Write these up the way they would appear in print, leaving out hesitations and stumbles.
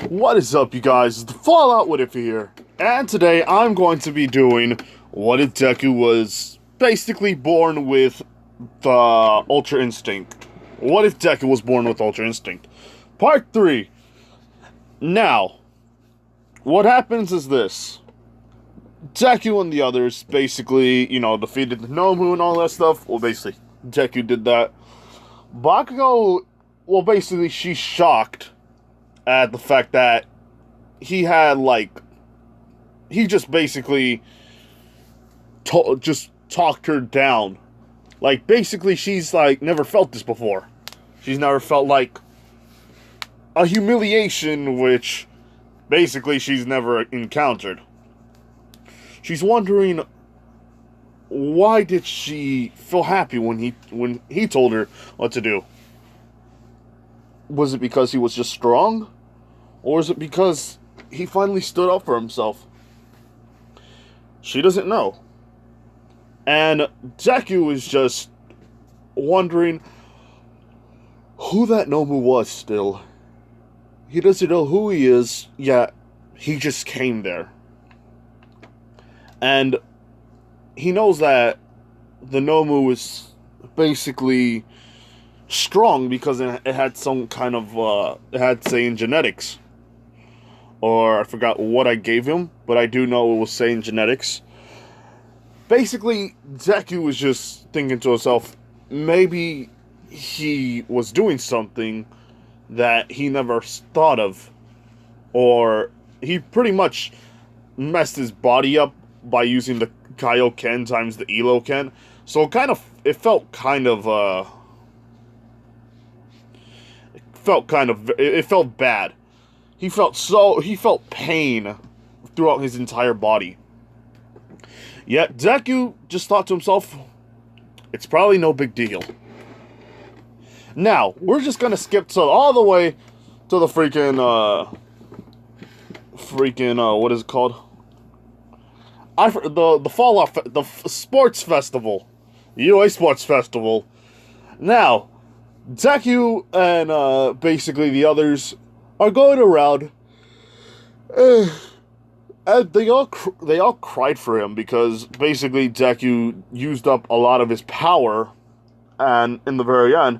What is up, you guys? It's the Fallout What If here, and today I'm going to be doing What If Deku was basically born with the Ultra Instinct. What if Deku was born with Ultra Instinct? Part 3. Now, what happens is this. Deku and the others basically, defeated the Nomu and all that stuff. Well, basically, Deku did that. Bakugo, basically, she's shocked at the fact that he had, he just basically just talked her down. Basically, she's, never felt this before. She's never felt, a humiliation, which, basically, she's never encountered. She's wondering, why did she feel happy when he told her what to do? Was it because he was just strong? Or is it because he finally stood up for himself? She doesn't know. And Deku is just wondering who that Nomu was still. He doesn't know who he is, yet he just came there. And he knows that the Nomu is basically strong because it had some kind of, it had Saiyan genetics. Or I forgot what I gave him, but I do know it was Saiyan genetics. Basically, Deku was just thinking to himself, maybe he was doing something that he never thought of. Or he pretty much messed his body up by using the Kaioken times the Eloken. So it felt bad. He felt pain throughout his entire body. Yet Deku just thought to himself, it's probably no big deal. Now, we're just gonna skip all the way to the what is it called? The Fallout, the sports festival. UA Sports Festival. Now, Deku and basically the others are going around, and they all cried for him because basically Deku used up a lot of his power, and in the very end,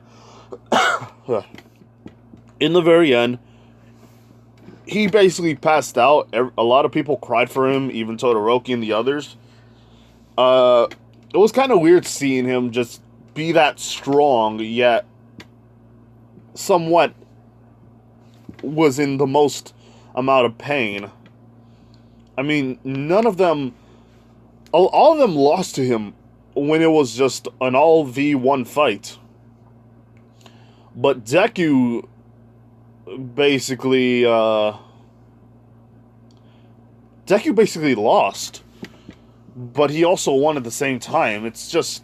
he basically passed out. A lot of people cried for him, even Todoroki and the others. It was kind of weird seeing him just be that strong, yet somewhat was in the most amount of pain. I mean, none of them, all of them lost to him when it was just an all-v1 fight. But Deku basically lost. But he also won at the same time. It's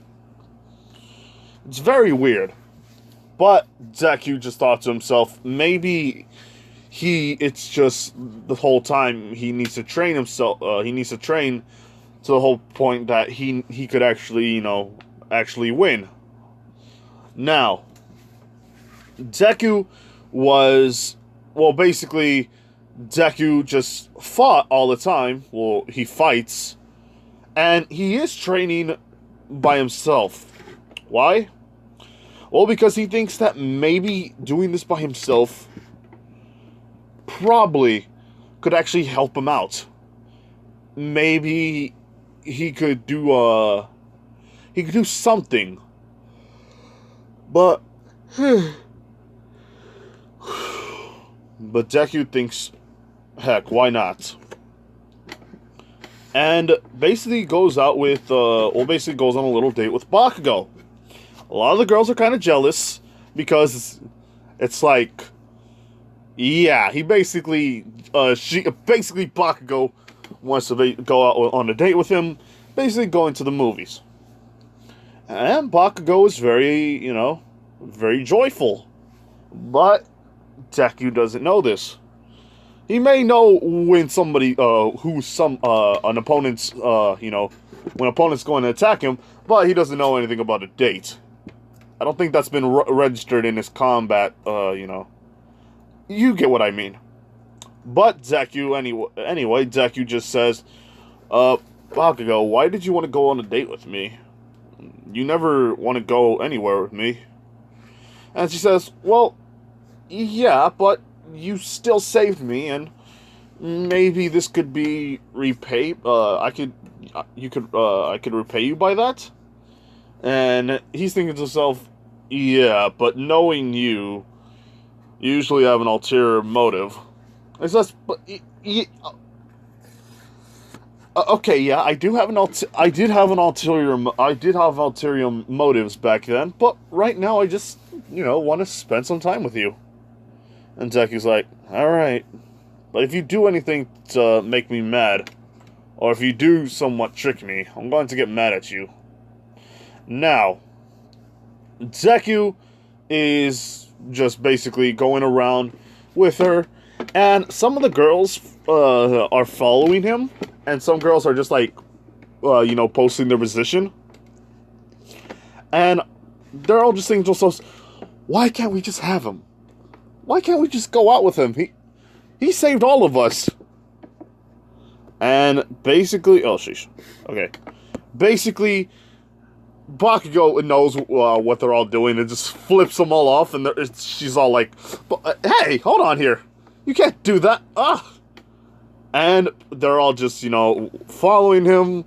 very weird. But Deku just thought to himself, maybe it's just the whole time he needs to train himself, he needs to train to the whole point that he could actually, actually win. Now, Deku basically, Deku just fought all the time. Well, he fights, and he is training by himself. Why? Well, because he thinks that maybe doing this by himself probably could actually help him out. Maybe he could do something. But Deku thinks, heck, why not? And basically goes out with goes on a little date with Bakugo. A lot of the girls are kind of jealous because it's like, yeah, Bakugo wants to go out on a date with him, basically going to the movies. And Bakugo is very, very joyful. But Deku doesn't know this. He may know when somebody, an opponent's, when opponent's going to attack him, but he doesn't know anything about a date. I don't think that's been registered in his combat, You get what I mean. But Deku, anyway, Deku just says, Bakugo, why did you want to go on a date with me? You never want to go anywhere with me. And she says, well, yeah, but you still saved me, and maybe this could be repaid. I could repay you by that. And he's thinking to himself, yeah, but knowing you usually have an ulterior motive. He says, but okay, yeah, I did have ulterior motives back then, but right now I just, want to spend some time with you. And Deku's like, all right, but if you do anything to make me mad, or if you do somewhat trick me, I'm going to get mad at you. Now, Deku is just basically going around with her, and some of the girls are following him, and some girls are just like, posting their position. And they're all just thinking to themselves, why can't we just have him? Why can't we just go out with him? He saved all of us. And basically, oh sheesh, okay. Basically, Bakugo knows what they're all doing and just flips them all off, and she's all like, hey, hold on here. You can't do that. And they're all just, following him.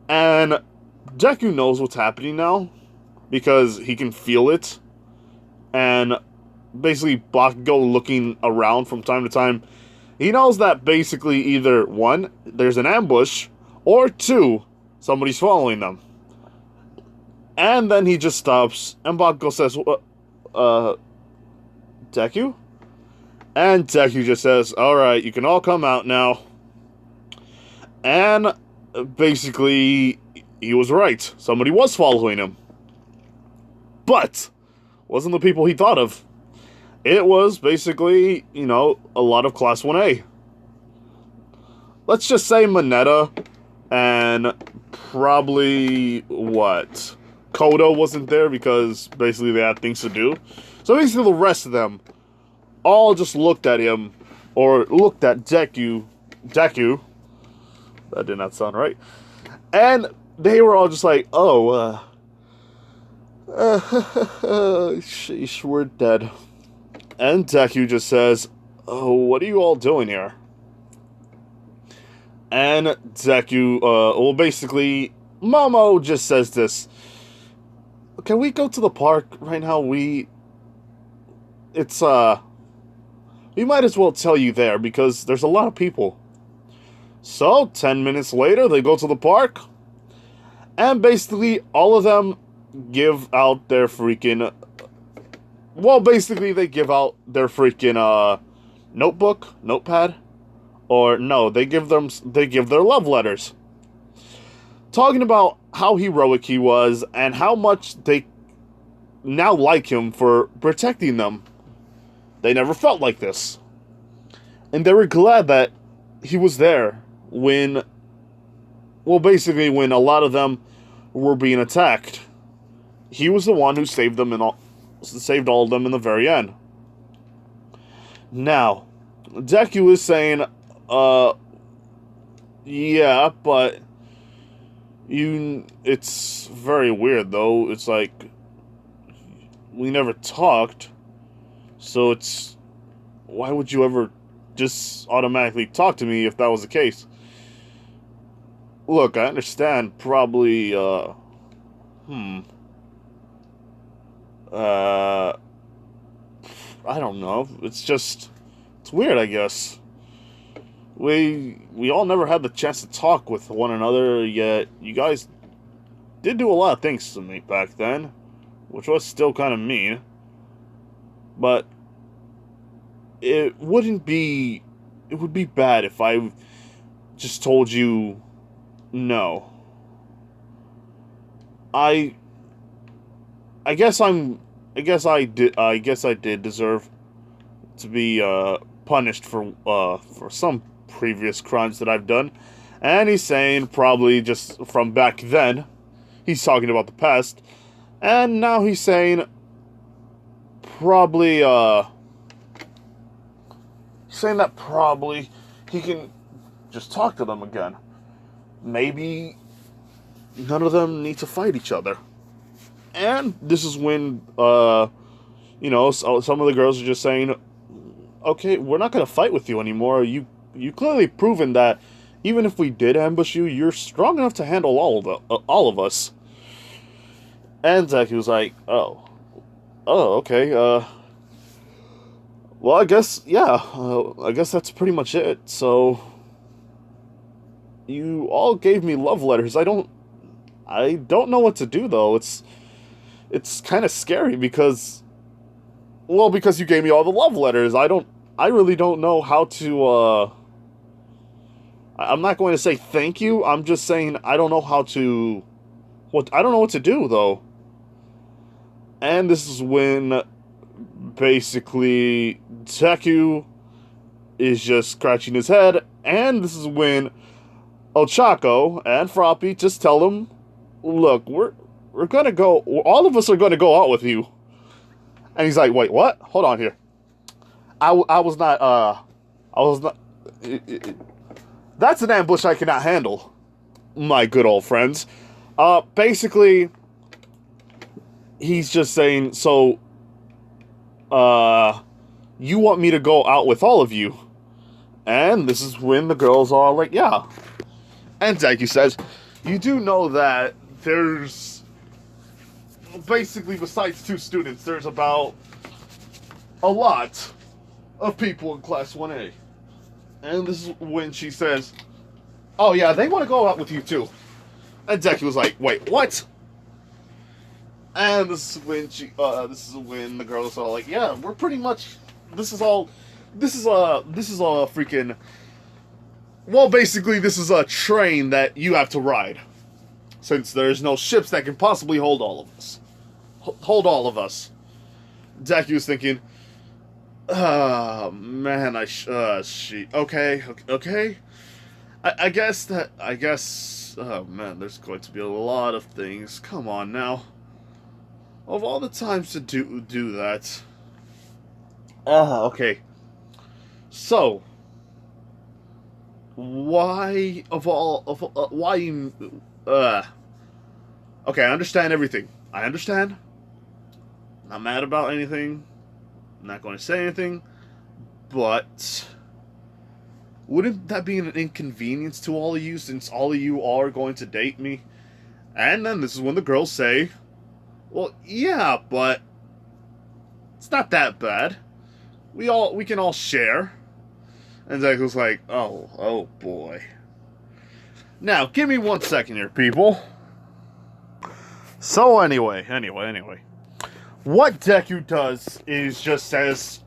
And Deku knows what's happening now, because he can feel it. And basically, Bakugo looking around from time to time, he knows that basically either, one, there's an ambush, or two, somebody's following them. And then he just stops, and Bakugo says, Deku? And Deku just says, alright, you can all come out now. And basically, he was right. Somebody was following him. But, wasn't the people he thought of. It was basically, a lot of Class 1A. Let's just say Mineta and probably, Kodo wasn't there because basically they had things to do. So basically the rest of them all just looked at him, or looked at Deku. That did not sound right. And they were all just like, sheesh, we're dead. And Deku just says, oh, what are you all doing here? And Deku, basically, Momo just says this. Can we go to the park right now? We might as well tell you there, because there's a lot of people. So, 10 minutes later, they go to the park, and basically, all of them give out their freaking, they give out their freaking, notepad, or no, they give their love letters. Talking about how heroic he was, and how much they now like him for protecting them. They never felt like this. And they were glad that he was there when a lot of them were being attacked. He was the one who saved all of them in the very end. Now, Deku is saying, yeah, but it's very weird though. It's like, we never talked. So why would you ever just automatically talk to me if that was the case? Look, I understand probably, I don't know. It's weird, I guess. We all never had the chance to talk with one another, yet you guys did do a lot of things to me back then, which was still kind of mean. But it would be bad if I just told you no. I guess I did deserve to be punished for some previous crimes that I've done. And he's saying probably just from back then. He's talking about the past. And now he's saying probably saying that probably he can just talk to them again. Maybe none of them need to fight each other. And this is when, some of the girls are just saying, okay, we're not going to fight with you anymore. You clearly proven that even if we did ambush you, you're strong enough to handle all of us. And Deku was like, oh, okay, well, I guess, yeah, I guess that's pretty much it. So, you all gave me love letters. I don't know what to do, though. It's kind of scary because you gave me all the love letters. I really don't know how to, I'm not going to say thank you. I'm just saying I don't know how to, I don't know what to do, though. And this is when, basically, Deku is just scratching his head, and this is when Ochako and Froppy just tell him, look, we're gonna go, all of us are gonna go out with you. And he's like, wait, what? Hold on here. I was not, that's an ambush I cannot handle, my good old friends. Basically, he's just saying, so, you want me to go out with all of you? And this is when the girls are like, yeah. And Deku says, you do know that there's, basically, besides 2 students, there's about a lot of people in Class 1A. And this is when she says, oh yeah, they want to go out with you too. And Deku was like, wait, what? And this is when the girls are like, yeah, we're pretty much, this is a freaking, well, basically, this is a train that you have to ride. Since there's no ships that can possibly hold all of us. Deku's thinking, man, okay. I guess, oh man, there's going to be a lot of things. Come on now. Of all the times to do that. Okay. So, why okay, I understand everything. I understand. I'm not mad about anything. I'm not going to say anything. But wouldn't that be an inconvenience to all of you, since all of you are going to date me? And then this is when the girls say, well, yeah, but it's not that bad. We can all share. And Deku's like, oh boy. Now, give me 1 second here, people. So anyway. What Deku does is just says,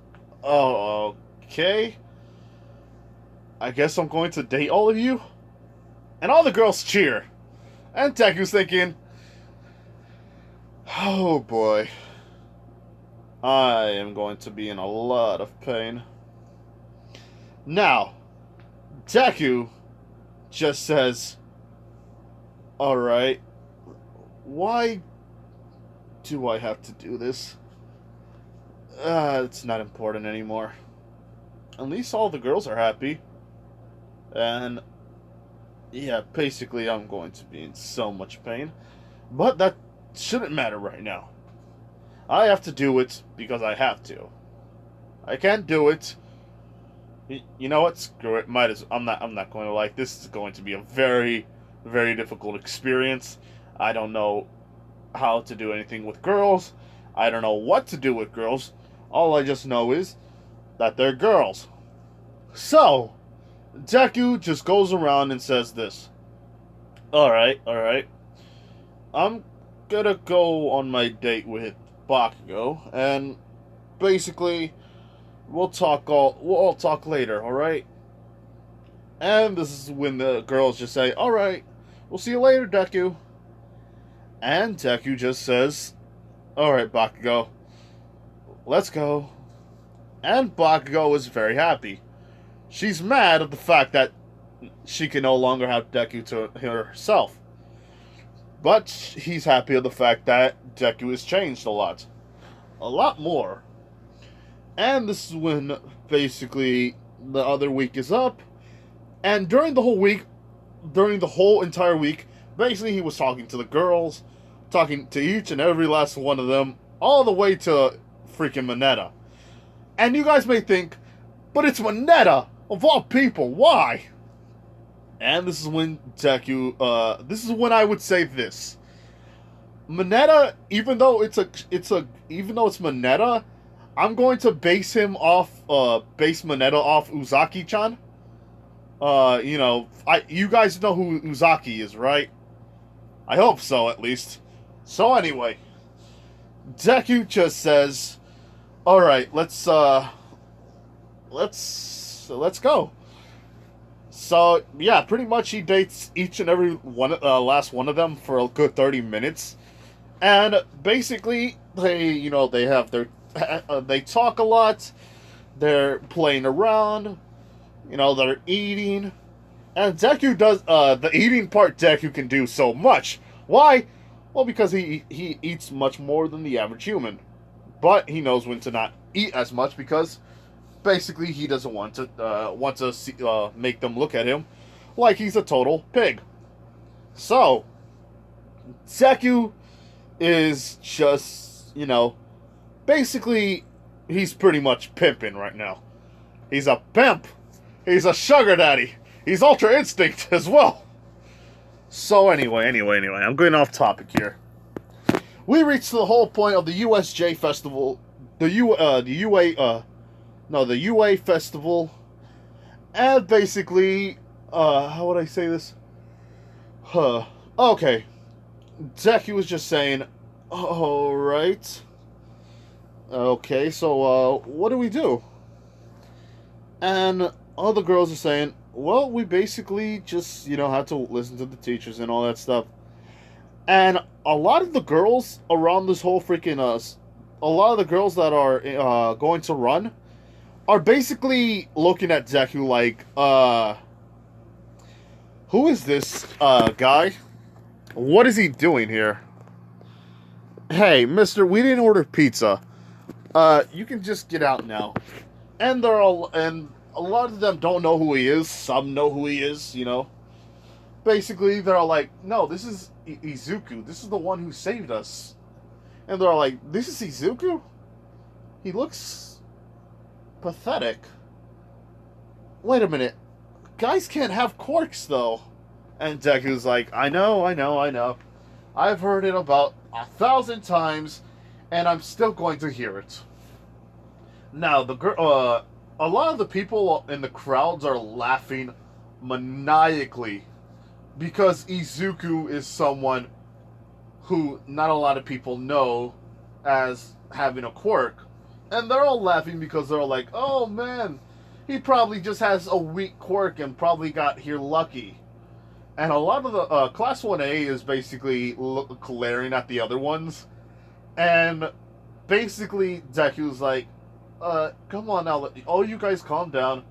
oh, okay. I guess I'm going to date all of you? And all the girls cheer. And Deku's thinking, oh boy. I am going to be in a lot of pain. Now, Deku just says, alright, why do I have to do this? It's not important anymore. At least all the girls are happy. And, yeah, basically I'm going to be in so much pain. But that shouldn't matter right now. I have to do it because I have to. I can't do it. You know what? Screw it. I'm not going to like this. This is going to be a very, very difficult experience. I don't know how to do anything with girls. I don't know what to do with girls. All I just know is that they're girls. So, Deku just goes around and says this. Alright. I'm gonna go on my date with Bakugo, and basically, we'll talk later, alright? And this is when the girls just say, alright, we'll see you later, Deku. And Deku just says, alright, Bakugo, let's go. And Bakugo is very happy. She's mad at the fact that she can no longer have Deku to herself. But he's happy at the fact that Deku has changed a lot. A lot more. And this is when, basically, the other week is up. And during the whole entire week, basically he was talking to the girls, talking to each and every last one of them, all the way to freaking Mineta. And you guys may think, but it's Mineta, of all people, why? And this is when Deku, this is when I would say this. Mineta, even though it's Mineta, I'm going to base Mineta off Uzaki-chan. You guys know who Uzaki is, right? I hope so, at least. So anyway, Deku just says, "All right, let's go." So yeah, pretty much he dates each and every one, last one of them for a good 30 minutes, and basically they have their they talk a lot, they're playing around, they're eating, and Deku does the eating part. Deku can do so much. Why? Well, because he eats much more than the average human, but he knows when to not eat as much because basically he doesn't want to make them look at him like he's a total pig. So Deku is just basically he's pretty much pimping right now. He's a pimp. He's a sugar daddy. He's Ultra Instinct as well. So anyway, I'm going off topic here. We reached the whole point of the USJ festival, the UA festival, and basically, how would I say this? Okay. Deku was just saying, alright. Okay, so, what do we do? And all the girls are saying, well, we basically just, had to listen to the teachers and all that stuff. And a lot of the girls around this whole freaking, a lot of the girls that are going to run are basically looking at Deku like, who is this guy? What is he doing here? Hey, mister, we didn't order pizza. You can just get out now. And a lot of them don't know who he is. Some know who he is, Basically, they're all like, no, this is Izuku. This is the one who saved us. And they're all like, this is Izuku? He looks pathetic. Wait a minute. Guys can't have quirks, though. And Deku's like, I know. I've heard it about 1,000 times, and I'm still going to hear it. Now, a lot of the people in the crowds are laughing maniacally because Izuku is someone who not a lot of people know as having a quirk. And they're all laughing because they're all like, oh man, he probably just has a weak quirk and probably got here lucky. And a lot of the Class 1A is basically glaring at the other ones. And basically Deku's like, come on now, all you guys calm down.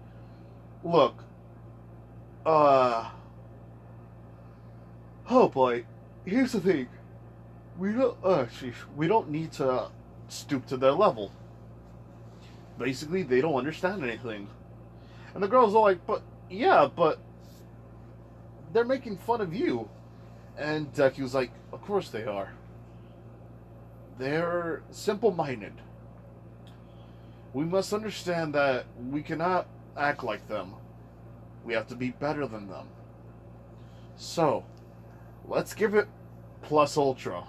Look, oh boy, here's the thing. We don't need to stoop to their level. Basically, they don't understand anything. And the girls are like, but they're making fun of you. And Deku's like, of course they are. They're simple-minded. We must understand that we cannot act like them. We have to be better than them. So, let's give it plus ultra.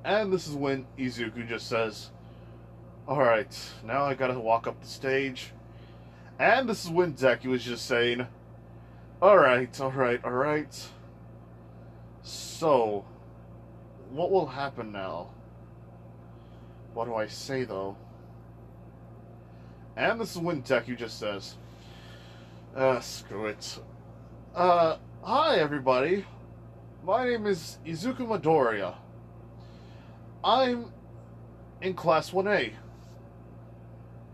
And this is when Izuku just says, alright, now I gotta walk up the stage. And this is when Deku is just saying, alright. So, what will happen now? What do I say, though? And this is when Deku just says, screw it. Hi, everybody. My name is Izuku Midoriya. I'm in Class 1A.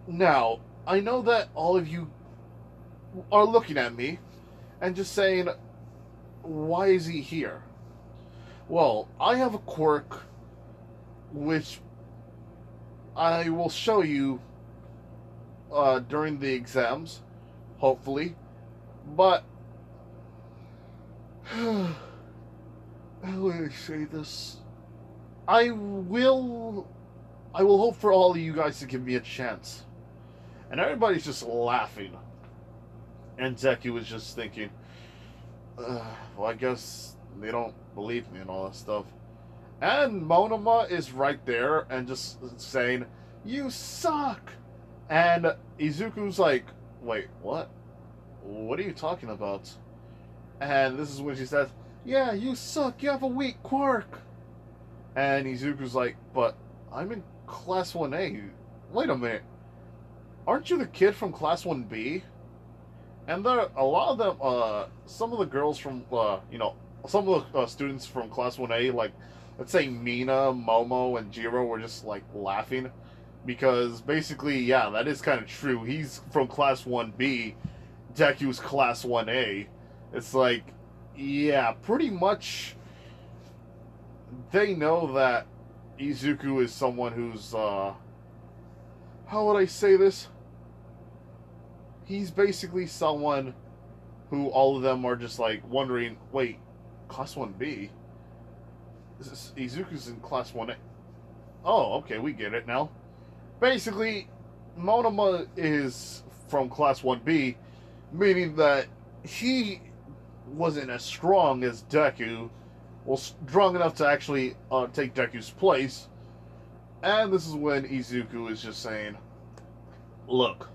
Now, I know that all of you are looking at me and just saying, why is he here? Well, I have a quirk which I will show you during the exams, hopefully. But how would I say this? I will I will hope for all of you guys to give me a chance. And everybody's just laughing. And Deku was just thinking, well, I guess they don't believe me and all that stuff. And Monoma is right there and just saying, you suck! And Izuku's like, wait, what? What are you talking about? And this is when she says, yeah, you suck, you have a weak quirk. And Izuku's like, but I'm in Class 1A. Wait a minute. Aren't you the kid from Class 1B? And there, a lot of them, some of the girls from, some of the students from Class 1A, like, let's say Mina, Momo, and Jiro were just, like, laughing. Because, basically, yeah, that is kind of true. He's from Class 1B. Deku's Class 1A. It's like, yeah, pretty much they know that Izuku is someone who's, how would I say this? He's basically someone who all of them are just like wondering, wait, Class 1B? Izuku's in Class 1A. Oh, okay, we get it now. Basically, Monoma is from Class 1B, meaning that he wasn't as strong as Deku, well, strong enough to actually take Deku's place. And this is when Izuku is just saying, look,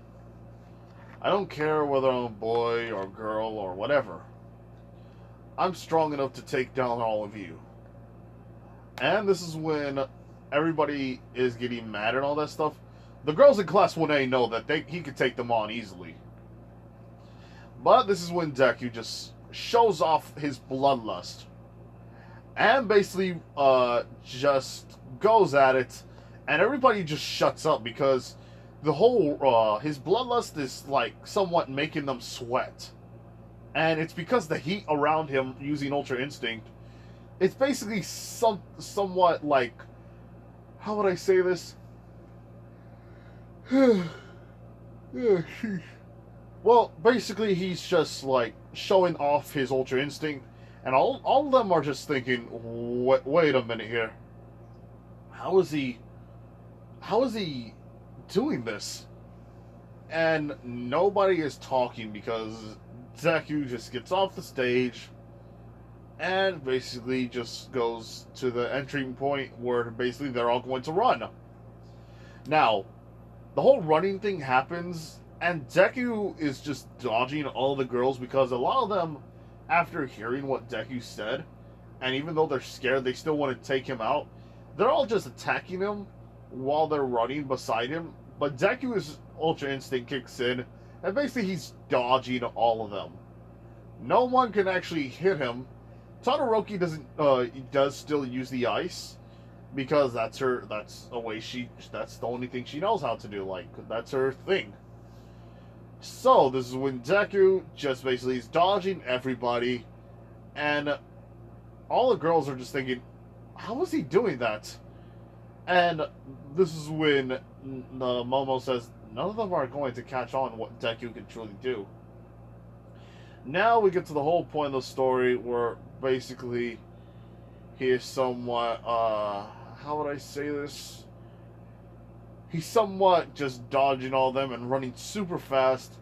I don't care whether I'm a boy or girl or whatever. I'm strong enough to take down all of you. And this is when everybody is getting mad and all that stuff. The girls in Class 1A know that he could take them on easily. But this is when Deku just shows off his bloodlust. And basically just goes at it. And everybody just shuts up because the whole, his bloodlust is like somewhat making them sweat. And it's because the heat around him using Ultra Instinct, it's basically somewhat like, how would I say this? Well, basically he's just like showing off his Ultra Instinct, and all of them are just thinking, wait a minute here. How is he doing this? And nobody is talking because Deku just gets off the stage and basically just goes to the entry point where basically they're all going to run. Now, the whole running thing happens, and Deku is just dodging all the girls because a lot of them, after hearing what Deku said, and even though they're scared, they still want to take him out, they're all just attacking him while they're running beside him. But Deku's Ultra Instinct kicks in, and basically he's dodging all of them. No one can actually hit him. Todoroki does still use the ice, because that's the only thing she knows how to do, like, that's her thing. So, this is when Deku just basically is dodging everybody, and all the girls are just thinking, how is he doing that? And this is when Momo says, none of them are going to catch on what Deku can truly do. Now we get to the whole point of the story where basically he is somewhat, how would I say this? He's somewhat just dodging all of them and running super fast.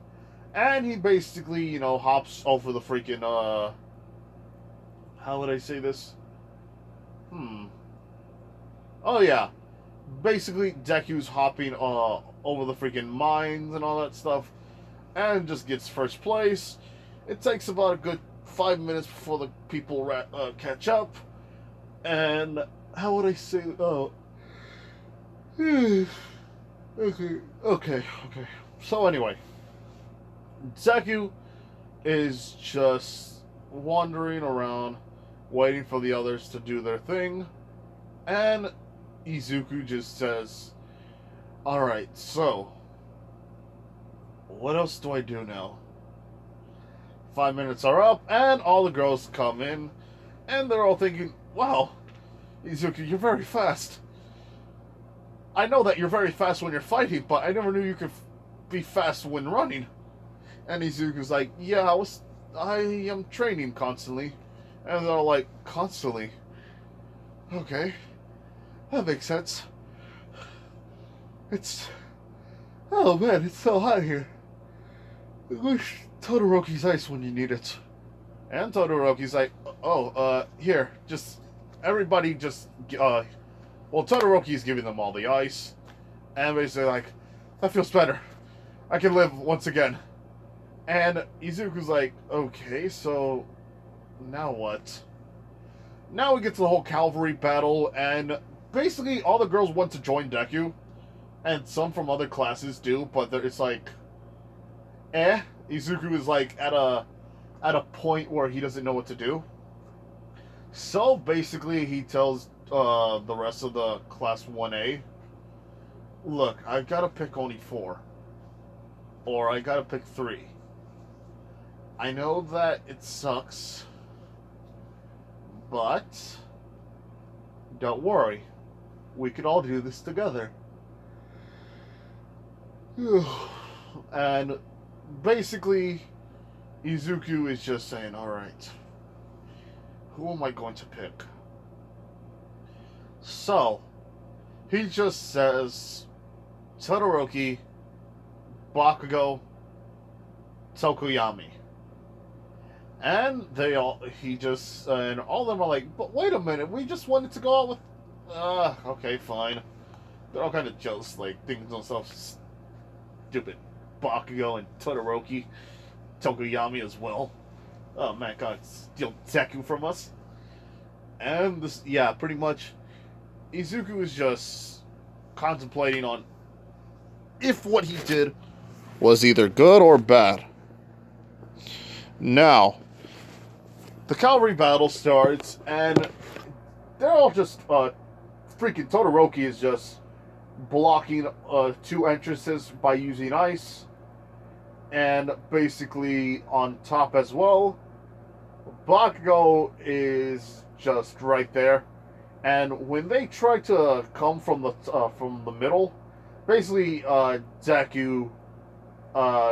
And he basically, hops over the freaking, how would I say this? Oh yeah. Basically, Deku's hopping over the freaking mines and all that stuff. And just gets first place. It takes about a good 5 minutes before the people catch up. And how would I say? Oh, okay. So anyway, Deku is just wandering around, waiting for the others to do their thing, and Izuku just says, "All right, so what else do I do now?" 5 minutes are up, and all the girls come in, and they're all thinking, wow, Izuku, you're very fast. I know that you're very fast when you're fighting, but I never knew you could be fast when running. And Izuku's like, yeah, I am training constantly. And they're like, constantly? Okay. That makes sense. Oh man, it's so hot here. I wish Todoroki's ice when you need it. And Todoroki's like, here, everybody well, Todoroki's giving them all the ice. And basically like, that feels better. I can live once again. And Izuku's like, okay, so now what? Now we get to the whole Cavalry battle, and basically all the girls want to join Deku, and some from other classes do, but it's like, Izuku is like at a point where he doesn't know what to do. So basically he tells the rest of the class 1A, look, I gotta pick only 4. Or I gotta pick 3. I know that it sucks, but don't worry. We can all do this together. And basically, Izuku is just saying, alright, who am I going to pick? So, he just says, Todoroki, Bakugo, Tokoyami. And and all of them are like, but wait a minute, we just wanted to go out with, okay, fine. They're all kind of jealous, like, thinking to themselves, stupid Bakugo and Todoroki, Tokoyami as well. Oh man, God, steal Deku from us. And this, yeah, pretty much, Izuku is just contemplating on if what he did was either good or bad. Now, the Cavalry battle starts, and they're all just, freaking Todoroki is just blocking 2 entrances by using ice, and basically on top as well, Bakugo is just right there, and when they try to come from the middle, basically Deku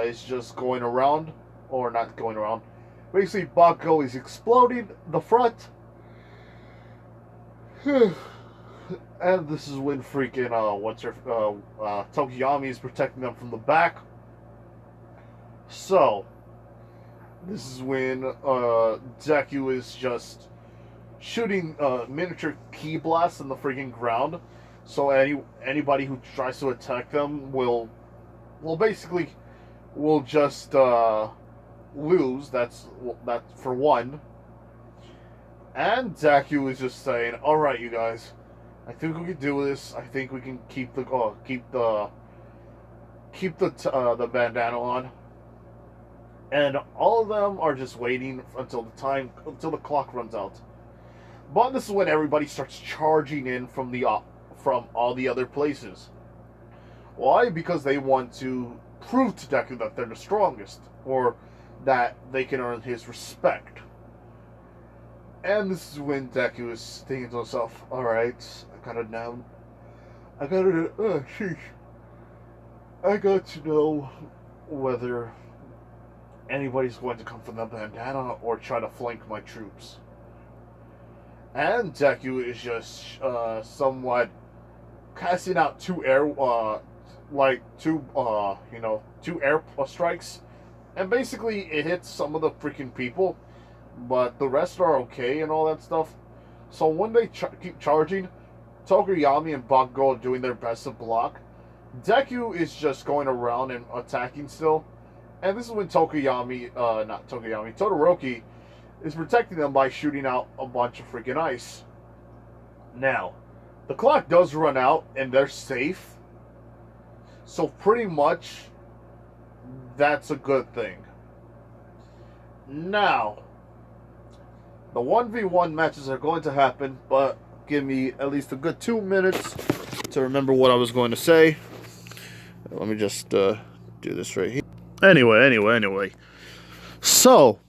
is just going around, or not going around. Basically, Bakugo is exploding the front. And this is when freaking, Tokoyami is protecting them from the back. So, this is when, Deku is just shooting, miniature ki blasts in the freaking ground. So anybody who tries to attack them will just, lose. That's for one. And Deku is just saying, "All right, you guys, I think we can do this. I think we can keep the bandana on." And all of them are just waiting until the clock runs out. But this is when everybody starts charging in from all the other places. Why? Because they want to prove to Deku that they're the strongest, or that they can earn his respect. And this is when Deku is thinking to himself, alright, I got to know whether anybody's going to come from the bandana or try to flank my troops. And Deku is just somewhat casting out 2 air strikes, and basically it hits some of the freaking people, but the rest are okay and all that stuff. So when they keep charging, Tokoyami and Bakugo are doing their best to block. Deku is just going around and attacking still, and this is when Todoroki is protecting them by shooting out a bunch of freaking ice. Now, the clock does run out and they're safe, so pretty much that's a good thing. Now, the 1v1 matches are going to happen, but give me at least a good 2 minutes to remember what I was going to say. Let me just do this right here. Anyway. So,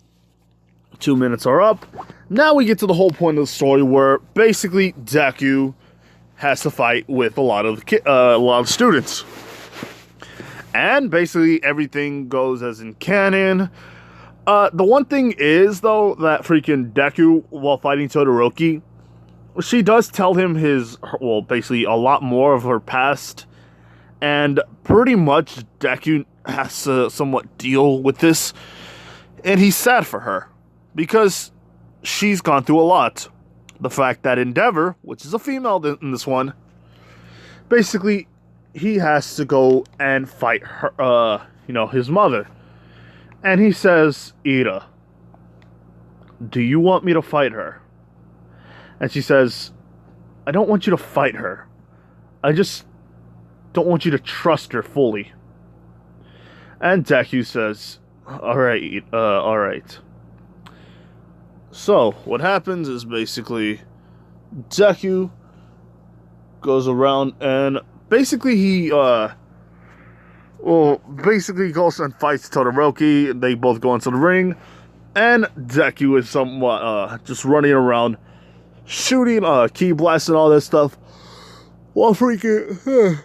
2 minutes are up. Now we get to the whole point of the story where basically Deku has to fight with a lot of students. And basically everything goes as in canon. The one thing is, though, that freaking Deku, while fighting Todoroki, she does tell him well, basically a lot more of her past. And pretty much Deku has to somewhat deal with this. And he's sad for her. Because she's gone through a lot. The fact that Endeavor, which is a female in this one, basically, he has to go and fight her, his mother. And he says, Ida, do you want me to fight her? And she says, I don't want you to fight her. I just don't want you to trust her fully. And Deku says, alright. So, what happens is basically Deku goes around and basically he goes and fights Todoroki. They both go into the ring, and Deku is somewhat just running around, shooting ki blasts and all that stuff, while freaking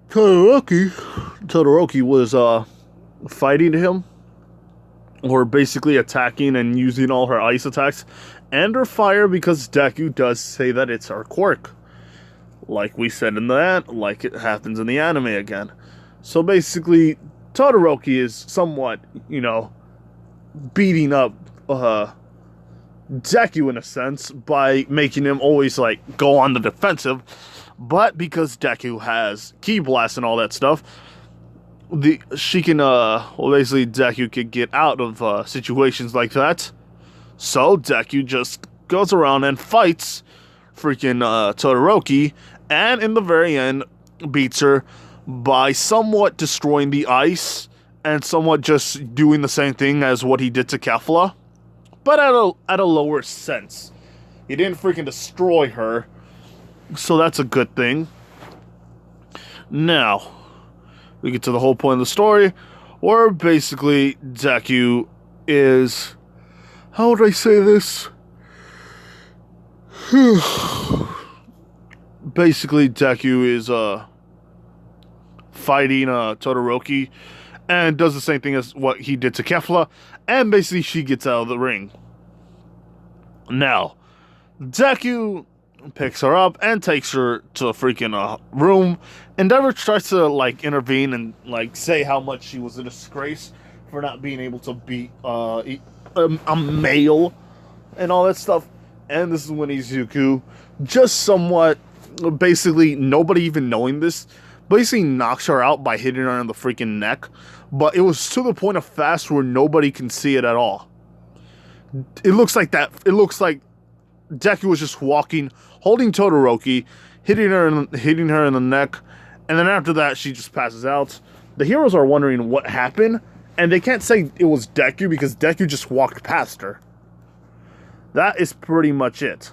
Todoroki was fighting him, or basically attacking and using all her ice attacks and her fire, because Deku does say that it's her quirk. Like we said in that, like it happens in the anime again. So basically, Todoroki is somewhat, beating up Deku in a sense by making him always like go on the defensive. But because Deku has ki blast and all that stuff, basically Deku could get out of situations like that. So Deku just goes around and fights freaking Todoroki, and in the very end beats her by somewhat destroying the ice and somewhat just doing the same thing as what he did to Kefla, but at a lower sense. He didn't freaking destroy her, so that's a good thing. Now we get to the whole point of the story, where basically Deku is, how would I say this? Basically, Deku is fighting Todoroki, and does the same thing as what he did to Kefla, and basically she gets out of the ring. Now, Deku picks her up and takes her to a freaking room. Endeavor tries to like intervene and like say how much she was a disgrace for not being able to beat a male and all that stuff. And this is when Izuku just somewhat, basically nobody even knowing this, basically knocks her out by hitting her in the freaking neck. But it was to the point of fast where nobody can see it at all. It looks like Deku was just walking, holding Todoroki, hitting her in the neck, and then after that she just passes out. The heroes are wondering what happened, and they can't say it was Deku because Deku just walked past her. That is pretty much it.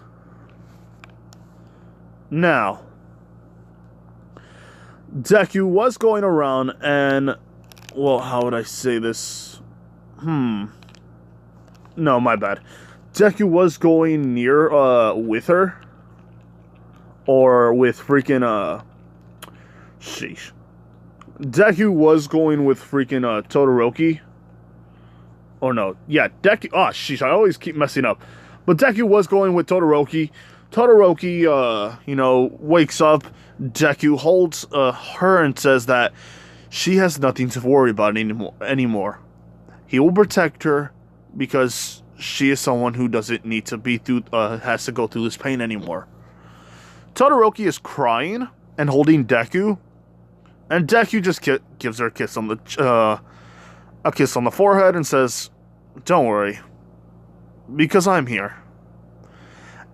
Now, Deku was going around and, well, how would I say this? No, my bad. Deku was going near, with her. Or with freaking, sheesh. Deku was going with freaking, Todoroki. Or no, yeah, Deku, oh, sheesh, I always keep messing up. But Deku was going with Todoroki. Todoroki, wakes up. Deku holds her and says that she has nothing to worry about anymore. He will protect her because she is someone who doesn't need to has to go through this pain anymore. Todoroki is crying and holding Deku, and Deku just gives her a kiss on the forehead and says, "Don't worry, because I'm here."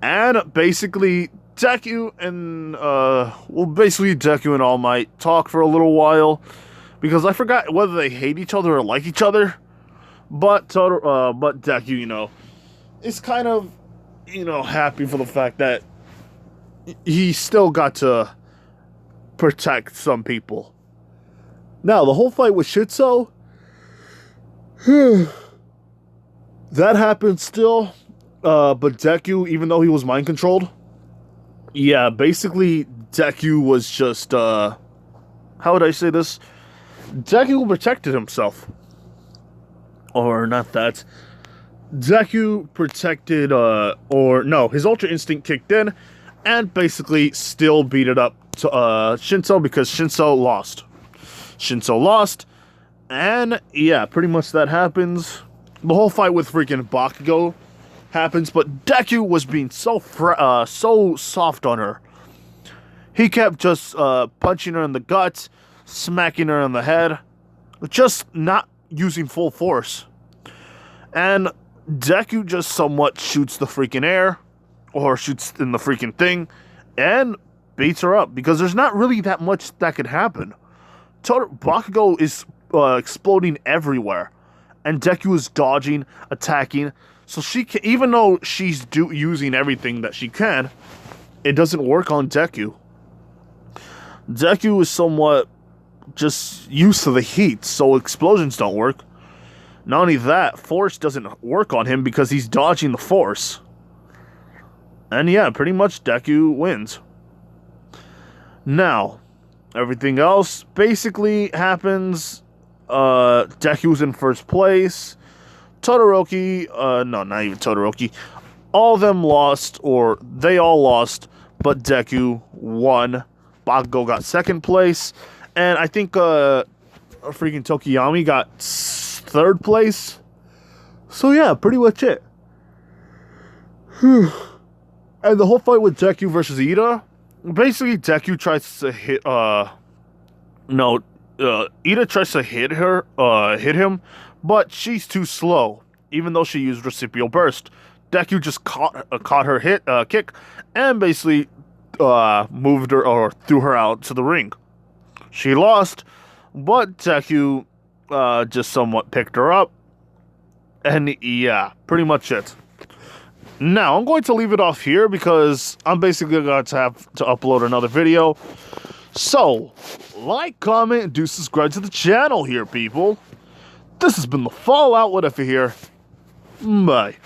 And basically, Deku and Deku and All Might talk for a little while, because I forgot whether they hate each other or like each other. But Deku, is kind of, happy for the fact that he still got to protect some people. Now, the whole fight with Shitso, that happened still. But Deku, even though he was mind controlled, yeah, basically Deku was just, how would I say this? Deku protected himself. Or not that. Deku protected, his Ultra Instinct kicked in and basically still beat it up to Shinso because Shinso lost. Shinso lost, and yeah, pretty much that happens. The whole fight with freaking Bakugo happens, but Deku was being so soft on her. He kept just punching her in the guts, smacking her in the head, just not using full force. And Deku just somewhat shoots the freaking air, or shoots in the freaking thing, and beats her up, because there's not really that much that could happen. Bakugo is exploding everywhere, and Deku is dodging, attacking, so she can, even though she's using everything that she can, it doesn't work on Deku. Deku is somewhat just used to the heat, so explosions don't work. Not only that, force doesn't work on him because he's dodging the force. And yeah, pretty much Deku wins. Now, everything else basically happens. Deku's in first place. Todoroki, no, not even Todoroki. All of them lost, or they all lost, but Deku won. Bakugo got second place. And I think, freaking Tokiyami got third place. So yeah, pretty much it. And the whole fight with Deku versus Ida, basically Deku tries to hit, Ida tries to hit him, but she's too slow, even though she used Recipio Burst. Deku just caught her kick, and basically, moved her, or threw her out to the ring. She lost, but Deku, just somewhat picked her up, and yeah, pretty much it. Now, I'm going to leave it off here because I'm basically going to have to upload another video. So, like, comment, and do subscribe to the channel here, people. This has been the Fallout What If here. Bye.